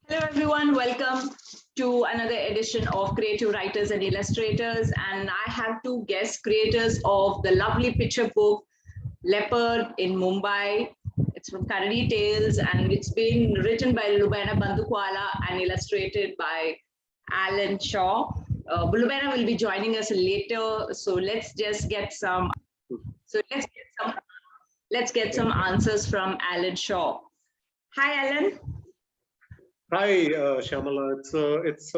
Hello everyone, welcome to another edition of Creative Writers and Illustrators, and I have two guest creators of the lovely picture book Leopard in Mumbai. It's from Karadi Tales and it's been written by Lubaina Bandukwala and illustrated by Alan Shaw. Lubaina will be joining us later, so let's get some answers from Alan Shaw. Hi Alan. Hi, Shyamala. It's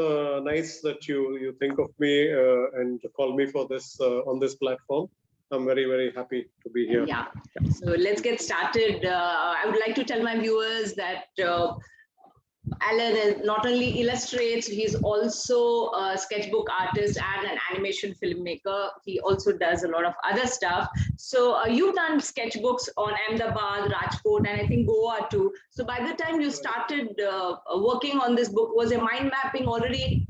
nice that you think of me and call me for this on this platform. I'm very happy to be here. Yeah. So let's get started. I would like to tell my viewers that Alan not only illustrates, he's also a sketchbook artist and an animation filmmaker. He also does a lot of other stuff. So you've done sketchbooks on Ahmedabad, Rajkot, and I think Goa too. So by the time you started working on this book, was your mind mapping already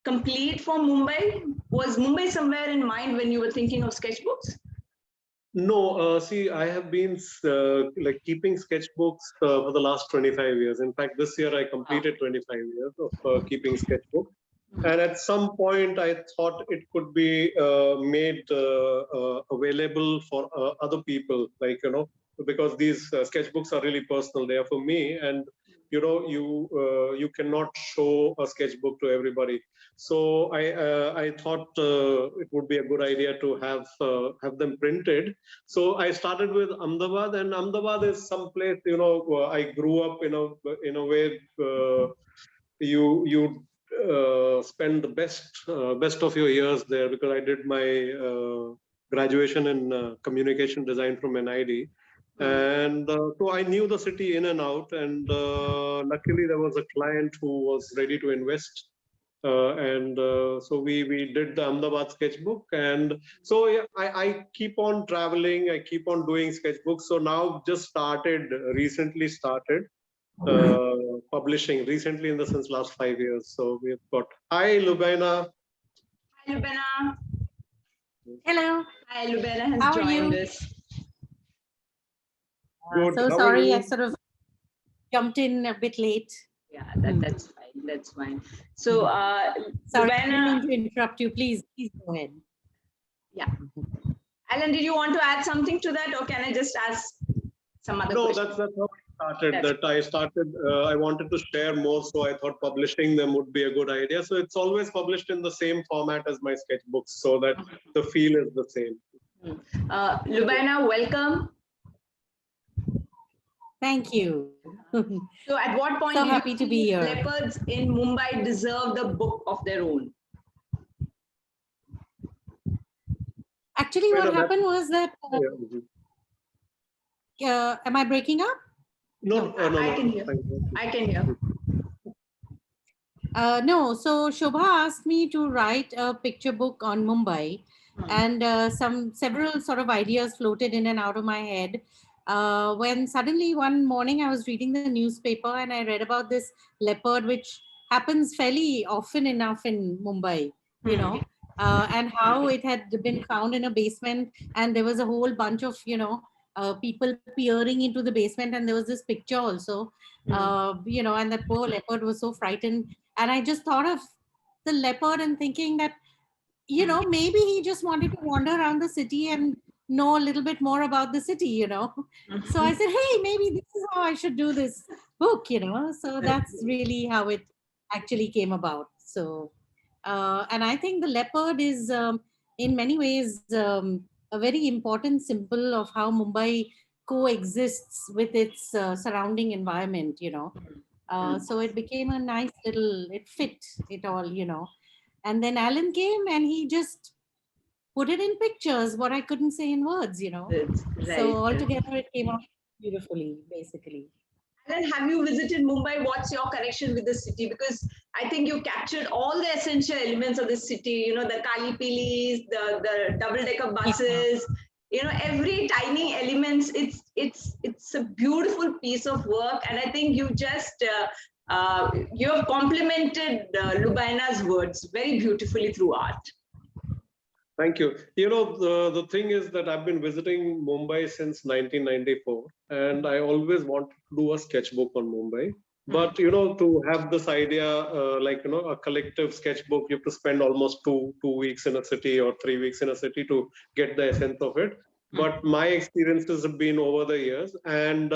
complete for Mumbai? Was Mumbai somewhere in mind when you were thinking of sketchbooks? No, see, I have been like keeping sketchbooks for the last 25 years. In fact, this year I completed 25 years of keeping sketchbooks. And at some point, I thought it could be made available for other people, like, because these sketchbooks are really personal. They are for me, and you cannot show a sketchbook to everybody. So I thought it would be a good idea to have them printed. So I started with Ahmedabad, and Ahmedabad is some place, I grew up in a way you spend the best of your years there, because I did my graduation in communication design from NID. And so I knew the city in and out, and luckily there was a client who was ready to invest. So we did the Ahmedabad sketchbook, and so yeah, I keep on traveling, I keep on doing sketchbooks. So now recently started publishing recently in the since last 5 years. So we've got Hi Lubaina. Hi Lubaina. Hello. Hi, Lubaina has joined us. Good. So sorry, I sort of jumped in a bit late. Yeah, that's fine. That's fine. So, sorry, Lubaina, I didn't mean to interrupt you. Please go ahead. Yeah. Alan, did you want to add something to that, or can I just ask some other questions? No, that's how I started. I wanted to share more, so I thought publishing them would be a good idea. So it's always published in the same format as my sketchbooks, so that the feel is the same. Lubaina, welcome. Thank you. So at what point so do happy you to be here. Leopards in Mumbai deserve the book of their own? Actually, what happened was that am I breaking up? No. I can hear. I can hear. No, so Shobha asked me to write a picture book on Mumbai, and several sort of ideas floated in and out of my head. When suddenly one morning I was reading the newspaper and I read about this leopard, which happens fairly often enough in Mumbai, and how it had been found in a basement, and there was a whole bunch of, people peering into the basement, and there was this picture also, and that poor leopard was so frightened. And I just thought of the leopard and thinking that, maybe he just wanted to wander around the city and know a little bit more about the city, So I said, hey, maybe this is how I should do this book, So that's really how it actually came about. So, and I think the leopard is in many ways a very important symbol of how Mumbai coexists with its surrounding environment, So it became a nice it fit it all, And then Alan came and he just put it in pictures, what I couldn't say in words, Right. So altogether it came out beautifully, basically. Alan, have you visited Mumbai? What's your connection with the city? Because I think you captured all the essential elements of the city, the Kali Pilis, the double-decker buses, every tiny elements. It's a beautiful piece of work. And I think you just, you have complemented Lubaina's words very beautifully through art. Thank you. The thing is that I've been visiting Mumbai since 1994, and I always wanted to do a sketchbook on Mumbai. But, you know, to have this idea, like, you know, a collective sketchbook, you have to spend almost two weeks in a city or 3 weeks in a city to get the essence of it. But my experiences have been over the years. And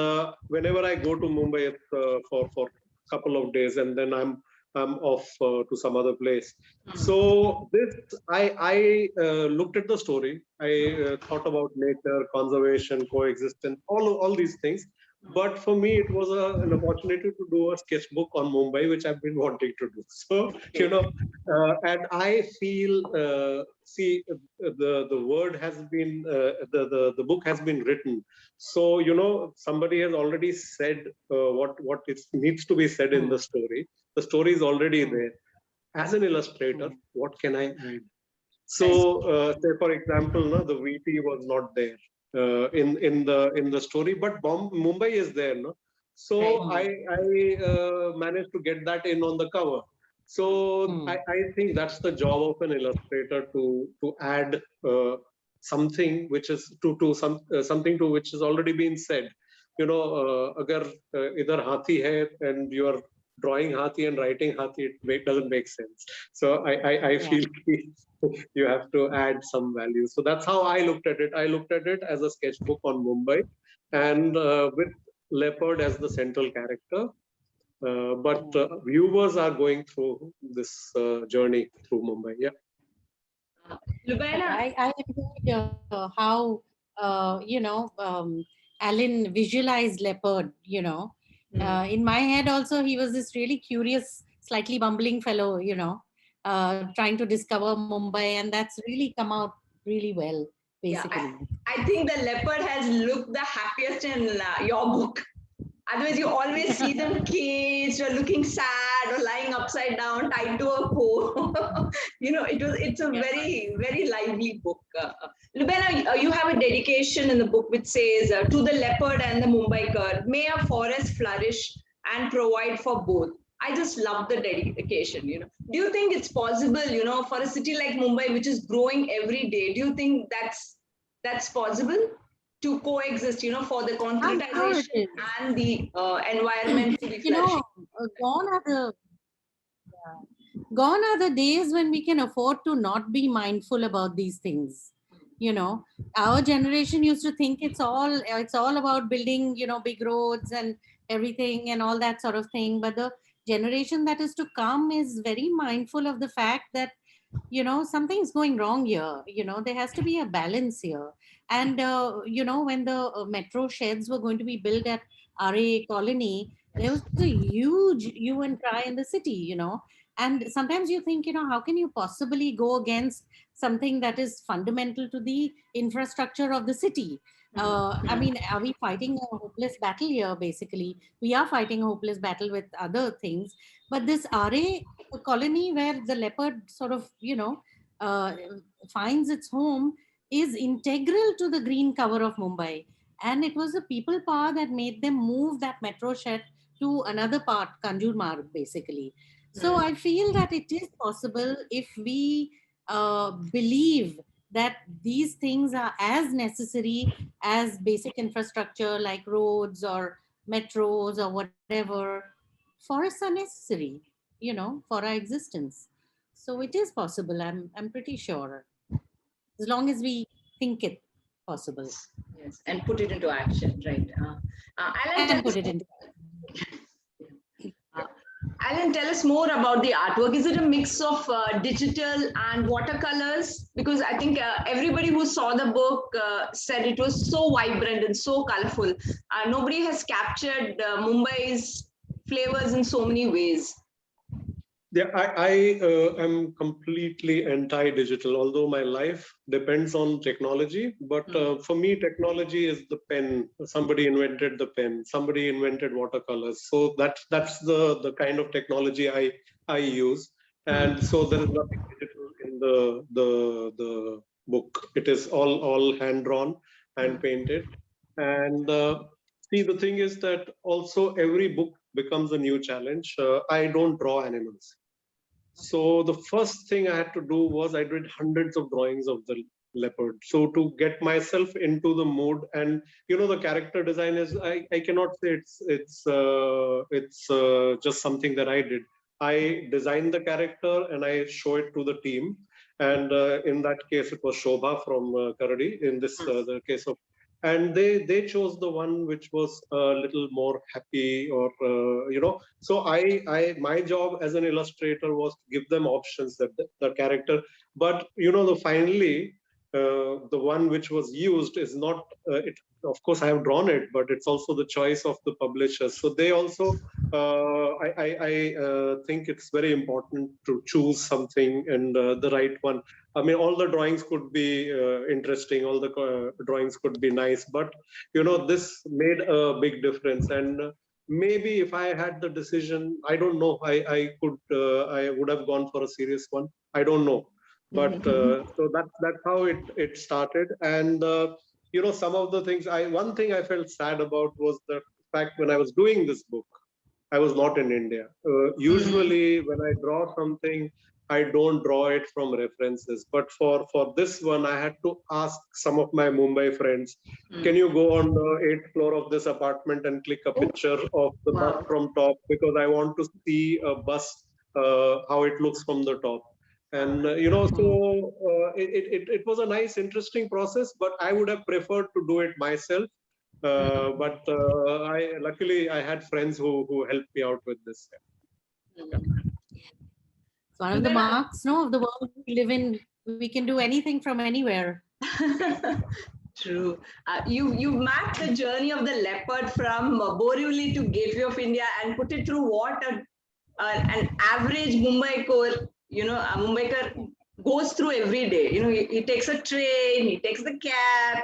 whenever I go to Mumbai for a couple of days, and then I'm off to some other place. So this, I looked at the story. I thought about nature, conservation, coexistence, all these things. But for me, it was an opportunity to do a sketchbook on Mumbai, which I've been wanting to do. So, you know, and I feel, see, the word has been, the book has been written. So, you know, somebody has already said what needs to be said in the story. The story is already there. As an illustrator, what can I add? So, say for example, no, the VP was not there in the story, but Mumbai is there, no. So I managed to get that in on the cover. So I think that's the job of an illustrator to add something which is something to which has already been said. You know, agar idhar hathi hai and you are drawing hathi and writing hathi, it doesn't make sense. So I feel you have to add some value. So that's how I looked at it. I looked at it as a sketchbook on Mumbai, and with Leopard as the central character. But viewers are going through this journey through Mumbai. Yeah. Lubaina, I enjoyed how Alan visualized Leopard. In my head also, he was this really curious, slightly bumbling fellow. Trying to discover Mumbai, and that's really come out really well. Basically, yeah, I think the leopard has looked the happiest in your book. Otherwise, you always see them caged or looking sad or lying upside down, tied to a pole. It's a very, very lively book. Lubaina, you have a dedication in the book which says, to the leopard and the Mumbaiker, may a forest flourish and provide for both. I just love the dedication. Do you think it's possible, for a city like Mumbai, which is growing every day, do you think that's possible to coexist, for the concretization and the environment to be flourishing? Gone are the days when we can afford to not be mindful about these things. Our generation used to think it's all about building, big roads and everything and all that sort of thing. But the generation that is to come is very mindful of the fact that something's going wrong here. There has to be a balance here. And when the metro sheds were going to be built at RA colony, there was a huge hue and cry in the city. And sometimes you think, how can you possibly go against something that is fundamental to the infrastructure of the city? I mean, are we fighting a hopeless battle here? Basically, we are fighting a hopeless battle with other things. But this RA colony where the leopard sort of, finds its home is integral to the green cover of Mumbai. And it was the people power that made them move that metro shed to another part, Kanjurmarg, basically. So I feel that it is possible if we believe that these things are as necessary as basic infrastructure like roads or metros or whatever. Forests are necessary, for our existence. So it is possible. I'm pretty sure, as long as we think it possible. Yes, and put it into action, right? Alan, put it into Alan, tell us more about the artwork. Is it a mix of digital and watercolors? Because I think everybody who saw the book said it was so vibrant and so colorful. Nobody has captured Mumbai's flavors in so many ways. Yeah, I am completely anti-digital, although my life depends on technology. But for me, technology is the pen. Somebody invented the pen. Somebody invented watercolors. So that's the kind of technology I use. And so there is nothing digital in the book. It is all hand-drawn, hand-painted. And see, the thing is that also every book becomes a new challenge. I don't draw animals. So the first thing I had to do was I did hundreds of drawings of the Leopard. So to get myself into the mood, and the character design is, I cannot say it's just something that I did. I designed the character and I show it to the team. And in that case, it was Shobha from Karadi. In this the case of, and they chose the one which was a little more happy, or So my job as an illustrator was to give them options, that the character. But finally, the one which was used is not. It, of course, I have drawn it, but it's also the choice of the publishers. So they also. I think it's very important to choose something, and the right one. I mean, all the drawings could be interesting, all the drawings could be nice, but this made a big difference. And maybe if I had the decision, I don't know, I would have gone for a serious one. I don't know, but so that's how it started. And some of the things, one thing I felt sad about was the fact, when I was doing this book, I was not in India. Usually, when I draw something, I don't draw it from references. But for this one, I had to ask some of my Mumbai friends, can you go on the 8th floor of this apartment and click a picture of the bus from top? Because I want to see a bus, how it looks from the top. And, it was a nice, interesting process, but I would have preferred to do it myself. But luckily I had friends who helped me out with this. It's one of the marks, of the world we live in. We can do anything from anywhere. True. You mapped the journey of the leopard from Borivali to Gateway of India and put it through what an average Mumbaikar, Mumbaikar goes through every day. He takes a train, he takes the cab,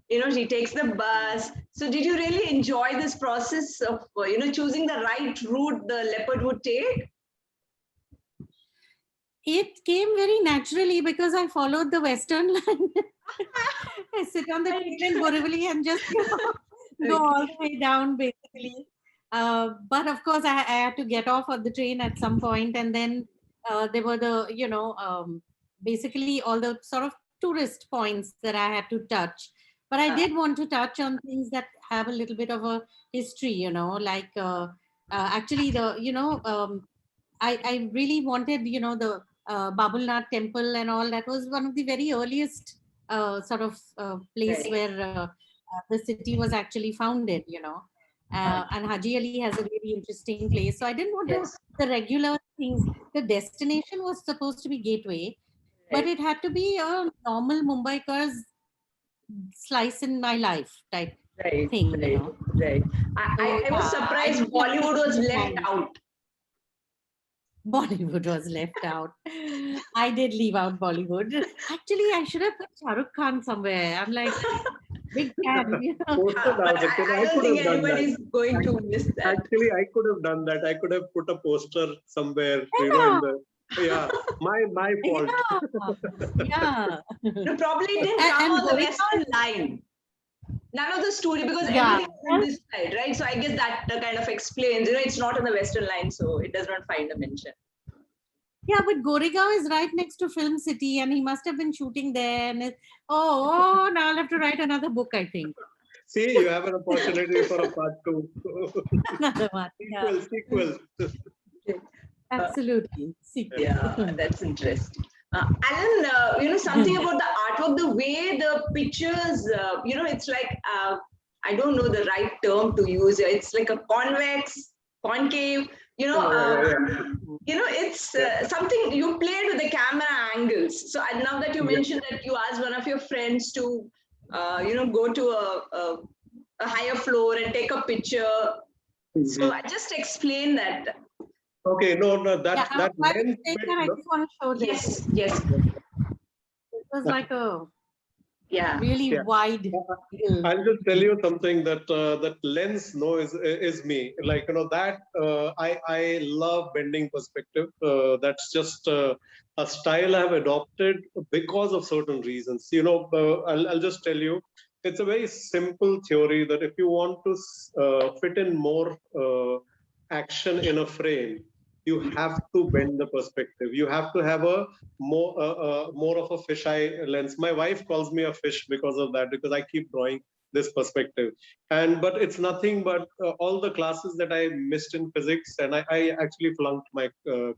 he takes the bus. So did you really enjoy this process of, choosing the right route the leopard would take? It came very naturally because I followed the Western line. I sit on the train in Borivali and just go all the way down, basically. But of course, I had to get off of the train at some point, and then there were the, basically all the sort of tourist points that I had to touch. But I did want to touch on things that have a little bit of a history, like actually I really wanted, the Babulnath temple and all. That was one of the very earliest sort of place where the city was actually founded, and Haji Ali has a really interesting place. So I didn't want the regular things. The destination was supposed to be Gateway, but it had to be a normal Mumbaikar's slice in my life type thing. Right. I was surprised Bollywood was left out. Bollywood was left out. I did leave out Bollywood. Actually, I should have put Shah Rukh Khan somewhere. I'm like, big fan. But I don't think anybody's going to miss that. Actually, I could have done that. I could have put a poster somewhere, my fault. Yeah. No, probably it didn't come on the Western line. None of the story, because everything is on this side, right? So I guess that kind of explains, it's not on the Western line, so it does not find a mention. Yeah, but Goregaon is right next to Film City, and he must have been shooting there. And now I'll have to write another book, I think. See, you have an opportunity for a part 2. Another one. Sequel. Absolutely. Sequel. Yeah, that's interesting. Alan, something about the artwork, the way the pictures, it's like, I don't know the right term to use. It's like a convex, concave, it's something you played with the camera angles. So now that you mentioned that you asked one of your friends to, go to a higher floor and take a picture. So I just explain that. Okay, no, that I lens. I just want to show this. Yes. It was like a really wide. I'll just tell you something that that lens is me. Like that I love bending perspective. That's just a style I've adopted because of certain reasons. I'll just tell you. It's a very simple theory that if you want to fit in more action in a frame, you have to bend the perspective. You have to have a more of a fisheye lens. My wife calls me a fish because of that, because I keep drawing this perspective. But it's nothing but all the classes that I missed in physics, and I actually flunked my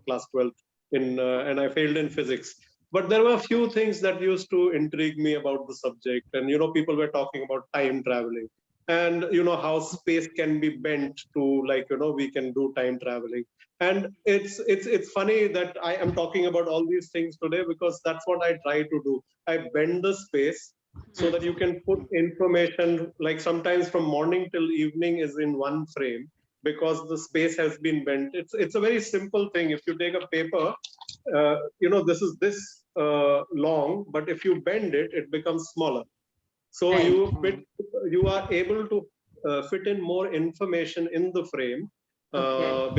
class 12 and I failed in physics. But there were a few things that used to intrigue me about the subject. And, people were talking about time traveling and, how space can be bent to, like, we can do time traveling. And it's funny that I am talking about all these things today, because that's what I try to do. I bend the space so that you can put information, like sometimes from morning till evening is in one frame, because the space has been bent. It's a very simple thing. If you take a paper, this is this long, but if you bend it, it becomes smaller. So Right. you are able to fit in more information in the frame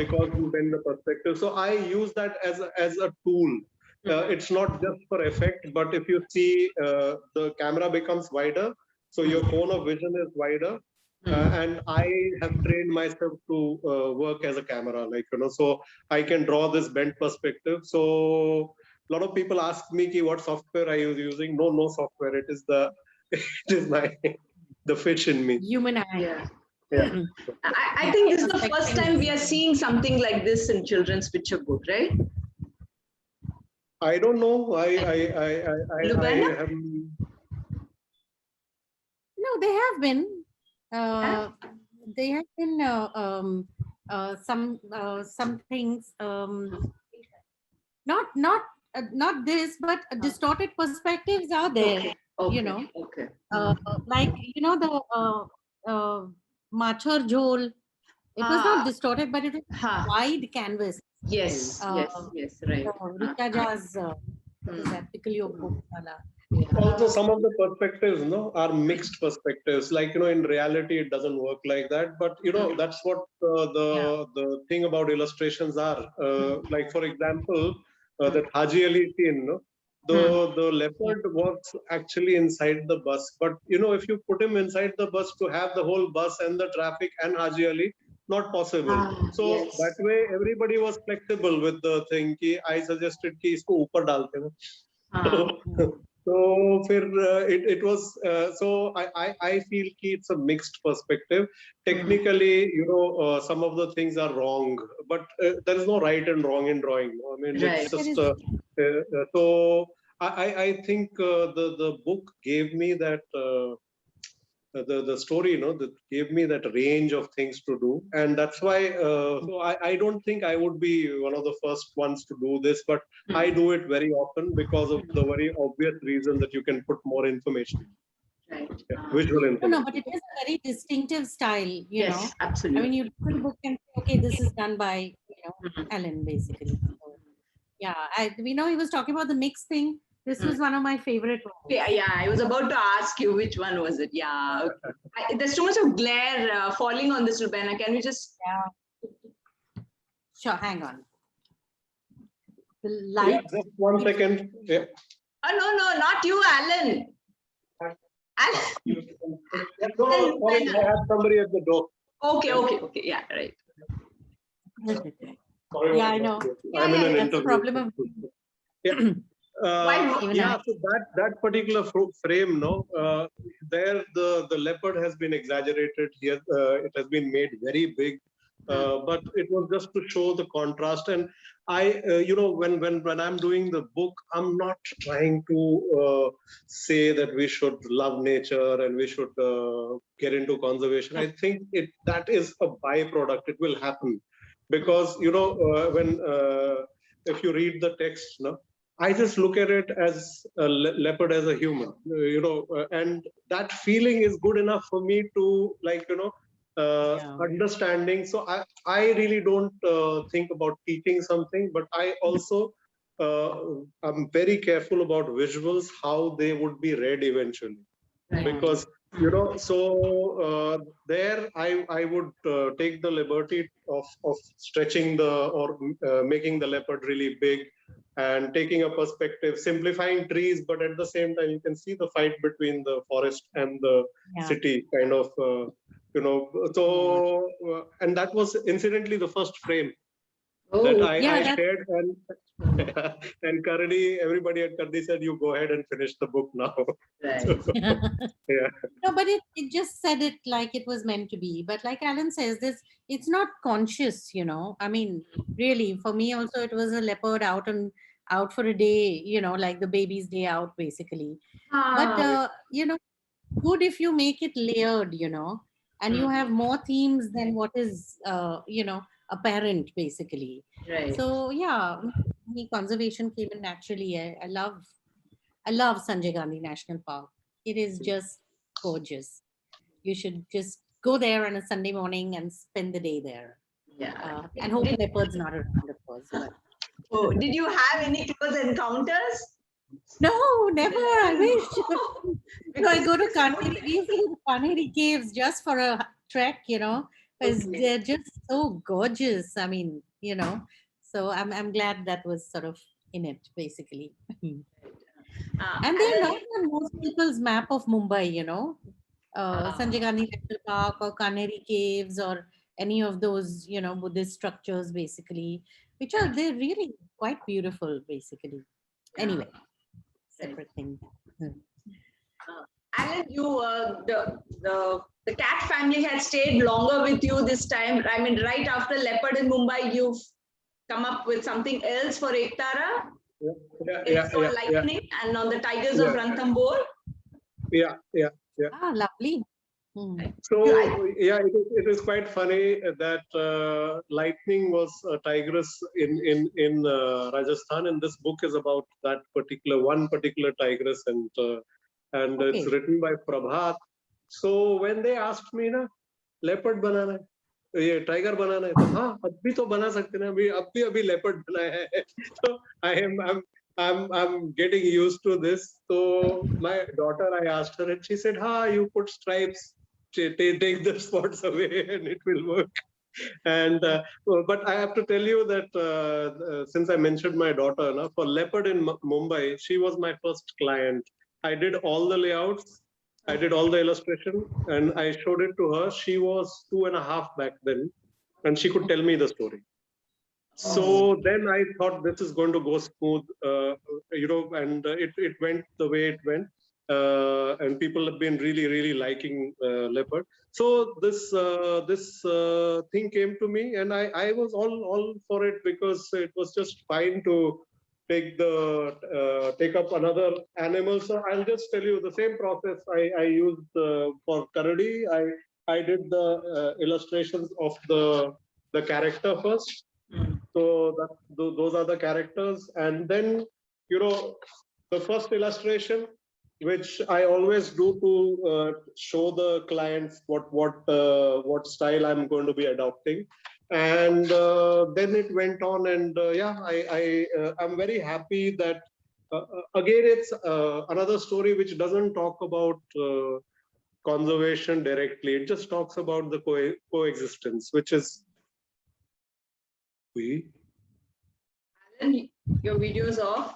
because you bend the perspective. So I use that as a tool. It's not just for effect, but if you see the camera becomes wider, so your cone of vision is wider. And I have trained myself to work as a camera, like, so I can draw this bent perspective. So a lot of people ask me, what software are you using? No software. It is it is the fish in me. Human eye. Yeah. Yeah. I think this is the first time we are seeing something like this in children's picture book, right? I don't know. I Lubaina? have. No, they have been. They have been some things. Not this, but distorted perspectives are there. Okay. Okay. Like the Machar Jhol. It was not distorted, but it was wide canvas. Yes. Yes. Right. Rita Ja's what is that? Piccolo book. Also, some of the perspectives, are mixed perspectives. Like, in reality, it doesn't work like that. But, that's what the thing about illustrations are. Like, for example, that Haji Ali scene, the leopard works actually inside the bus. But, if you put him inside the bus to have the whole bus and the traffic and Haji Ali, not possible. So that way, everybody was flexible with the thing. I suggested कि इसको ऊपर डालते हैं. So it was so I feel it's a mixed perspective. Technically, some of the things are wrong, but there is no right and wrong in drawing. I mean, it's just so I think the book gave me that. The story, that gave me that range of things to do, and that's why. So I don't think I would be one of the first ones to do this, but I do it very often because of the very obvious reason that you can put more information. Right. Visual information. No, but it is a very distinctive style. You know, absolutely. I mean, you look at the book and say, okay, this is done by Alan, basically. So, yeah, we know he was talking about the mix thing. This was one of my favorite ones. Yeah, I was about to ask you which one was it. Yeah, okay. There's too much of glare falling on this, Lubaina. Can we just? Yeah. Sure, hang on. The light. Yeah, just 1 second. Yeah. Oh no, not you, Alan. I have somebody at the door. Okay. Yeah, right. Sorry, yeah, I know. I'm in an that's interview. The problem of. Yeah. So that particular frame, there the leopard has been exaggerated here. It has been made very big, but it was just to show the contrast. And I, when I'm doing the book, I'm not trying to say that we should love nature and we should get into conservation. I think that is a byproduct. It will happen because when if you read the text, I just look at it as a leopard as a human, and that feeling is good enough for me to understanding. So I really don't think about teaching something, but I also I'm very careful about visuals, how they would be read eventually, because so there I would take the liberty of stretching or making the leopard really big. And taking a perspective, simplifying trees, but at the same time, you can see the fight between the forest and the city, kind of, So, and that was incidentally the first frame that Oh, I shared, and Karadi, everybody at Karadi said, "You go ahead and finish the book now." right. Yeah. No, but it just said it like it was meant to be. But like Alan says, it's not conscious, you know. I mean, really, for me also, it was a leopard out for a day, you know, like the baby's day out, basically. But Ah, you know, good if you make it layered, you know, and you have more themes than what is, you know, apparent, basically. right. So yeah, me conservation came in naturally. I love Sanjay Gandhi National Park. It is just gorgeous. You should just go there on a Sunday morning and spend the day there. Yeah. And hope Did, leopards not around, of course. But oh, did you have any close encounters? no, never. I wish. I Because go to Kanheri. We used to go to Kanheri caves just for a trek, you know, because okay. they're just so gorgeous. I mean, you know. So I'm glad that was sort of in it, basically. And And they're then, not on most people's map of Mumbai, you know. uh, Sanjay Gandhi National Park or Kanheri Caves or any of those, you know, Buddhist structures, basically, which are, they're really quite beautiful, basically. yeah, Anyway, right. separate thing. Hmm. Alan, the cat family had stayed longer with you this time. I mean, right after Leopard in Mumbai, you've come up with something else for Ektara. It's on Yeah. lightning and on the tigers of Yeah. Ranthambore. Yeah. Yeah. Yeah. Ah, lovely. Hmm. So yeah, it is quite funny that lightning was a tigress in Rajasthan, and this book is about that one particular tigress, and it's Okay. written by Prabhat. So when they asked me, na leopard banana है, ये tiger बनाना है, तो हाँ अब भी तो बना सकते हैं, अभी leopard बनाया है. So I'm getting used to this. So my daughter, I asked her, and she said, "Ha, you put stripes, take the spots away, and it will work." And but I have to tell you that since I mentioned my daughter, na, for Leopard in Mumbai, she was my first client. I did all the layouts, I did all the illustration, and I showed it to her. She was 2.5 back then, and she could tell me the story. So then I thought this is going to go smooth, and it went the way it went. And people have been really liking Leopard. So this thing came to me, and I was all for it, because it was just fine to take up another animal. So I'll just tell you the same process I used for Karadi. I did the illustrations of the character first. So those are the characters, and then the first illustration, which I always do to show the clients what style I'm going to be adopting, and then it went on, and I'm very happy that again it's another story which doesn't talk about conservation directly. It just talks about the coexistence, which is Alan, your video's off.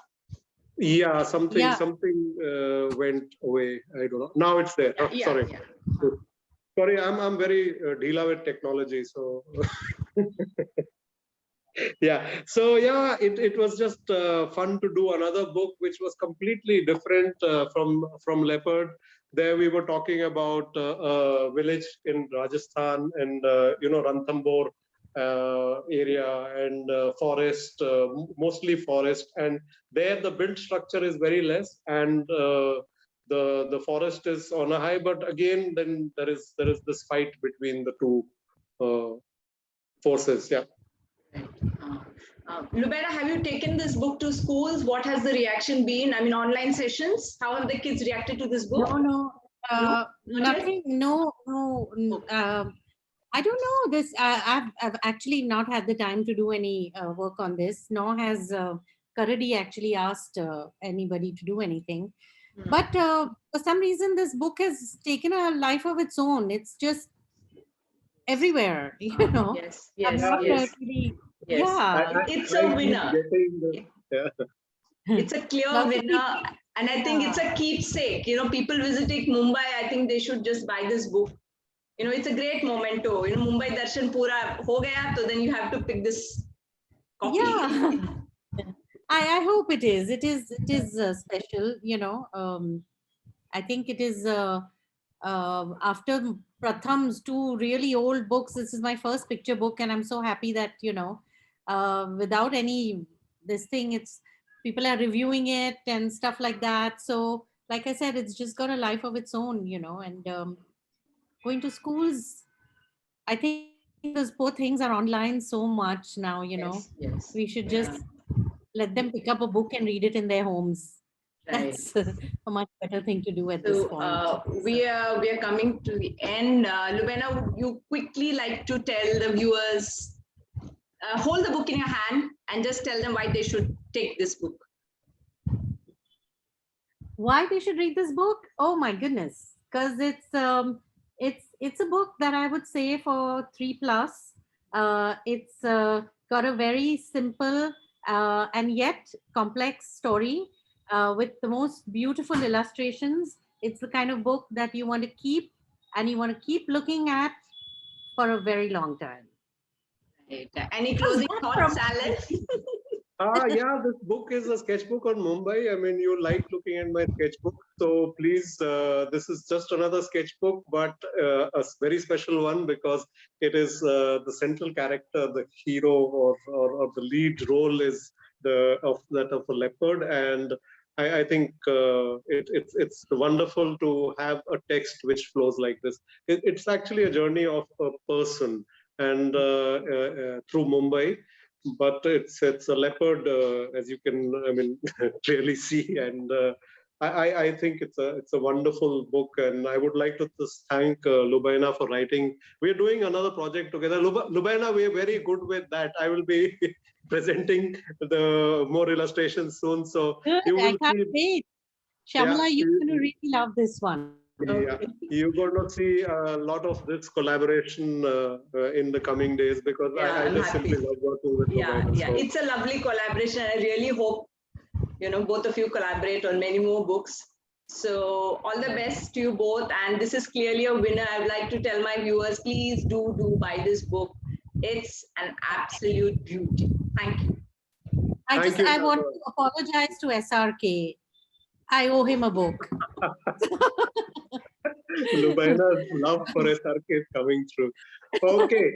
Yeah, something went away. I don't know. Now it's there. Sorry. Yeah. Sorry, I'm very deala with technology. So yeah. So yeah, it was just fun to do another book which was completely different from Leopard. There we were talking about a village in Rajasthan, and Ranthambore area, and forest, mostly forest, and there the built structure is very less, and the forest is on a high, but again then there is this fight between the two forces. Yeah. Lubaina, have you taken this book to schools? What has the reaction been? I mean, online sessions, how have the kids reacted to this book? No, nothing. No. I don't know this. I've actually not had the time to do any work on this, nor has Karadi actually asked anybody to do anything. But for some reason, this book has taken a life of its own. It's just everywhere, you know. Yes. Really, Yes. yeah. It's a winner. Yeah. It's a clear winner. And I think it's a keepsake. People visiting Mumbai, I think they should just buy this book. It's a great memento. Mumbai Darshan Pura ho gaya, so then you have to pick this copy. Yeah. I hope it is. It is special, you know. I think it is after Pratham's two really old books. This is my first picture book, and I'm so happy that, you know, without any this thing, it's people are reviewing it and stuff like that. So, like I said, it's just got a life of its own, you know. And going to schools, I think those poor things are online so much now, you know. Yes, yes. We should Yeah, just let them pick up a book and read it in their homes. right. That's a much better thing to do at this So point. we are coming to the end. Lubaina, would you quickly like to tell the viewers, hold the book in your hand and just tell them why they should take this book? Why they should read this book? Oh my goodness, because it's a book that I would say for 3+. It's got a very simple and yet complex story with the most beautiful illustrations. It's the kind of book that you want to keep and you want to keep looking at for a very long time. Right. Any How's closing that thoughts, from- Alan? Yeah, this book is a sketchbook on Mumbai. I mean, you like looking at my sketchbook. So please, this is just another sketchbook, but a very special one because it is the central character, the hero or the lead role is of a leopard. And I think it's wonderful to have a text which flows like this. It's actually a journey of a person and through Mumbai, but it's a leopard, as you can clearly see, and I think it's a wonderful book, and I would like to just thank Lubaina for writing. We're doing another project together. Lubaina, we're very good with that. I will be presenting the more illustrations soon, so Good, you I will can't see. wait. Shamla, you're going to really love this one. Yeah, you're going to see a lot of this collaboration in the coming days because Yeah, I I'm just happy. simply love working with Yeah, Lubaina. yeah, So. it's a lovely collaboration. I really hope, you know, both of you collaborate on many more books. So all the best to you both. And this is clearly a winner. I'd like to tell my viewers, please do buy this book. It's an absolute beauty. Thank you. Thank you, I want Sharma. to apologize to SRK. I owe him a book. Lubaina's love for SRK is coming through. Okay.